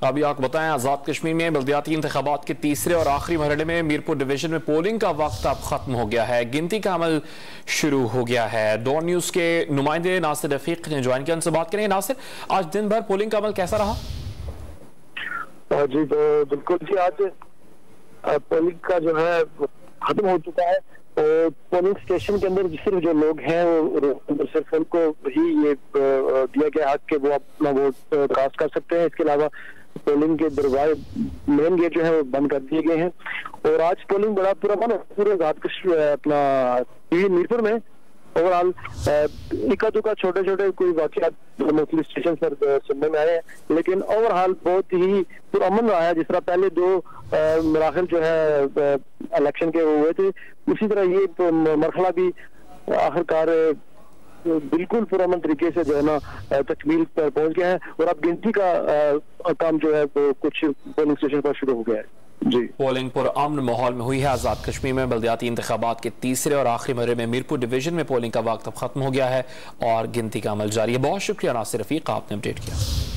अभी आपको बताएं, आज़ाद कश्मीर में बल्दियाती इंतखाबात के तीसरे और आखिरी मरहले में मीरपुर डिवीजन में पोलिंग का वक्त अब खत्म हो गया है। गिनती का अमल शुरू हो गया है। डॉन न्यूज के नुमाइंदे नासिर रफीक ने ज्वाइन किया, उनसे बात करेंगे। नासिर, आज दिन भर पोलिंग का अमल कैसा रहा? जी बिल्कुल जी, आज पोलिंग का जो है खत्म हो चुका है। पोलिंग स्टेशन के अंदर सिर्फ जो लोग हैं वो सिर्फ उनको ही ये दिया गया हक कि वो अपना वोट कास्ट कर सकते हैं। इसके अलावा पोलिंग के दरवाजे मेन गेट जो है वो बंद कर दिए गए हैं। और आज पोलिंग बड़ा पूरे अपना मीरपुर में ओवरऑल इक्का दुक्का छोटे छोटे कोई वाकयात मुख्तलिफ स्टेशन पर सुनने में आए हैं, लेकिन ओवरऑल बहुत ही पुरअमन रहा है। जिस तरह पहले दो मराहल जो है इलेक्शन के हुए थे, उसी तरह ये मरहला भी आखिरकार बिल्कुल पुरअमन तरीके से जो है ना तकमील पर पहुंच गया है। और अब गिनती का काम जो है वो कुछ पोलिंग स्टेशन पर शुरू हो गया है। जी, पोलिंग पुरअमन माहौल में हुई है। आज़ाद कश्मीर में बल्दियाती इंतखाबात के तीसरे और आखिरी मरहले में मीरपुर डिवीजन में पोलिंग का वक्त अब खत्म हो गया है और गिनती का अमल जारी है। बहुत शुक्रिया नासिर रफीक, आपने अपडेट किया।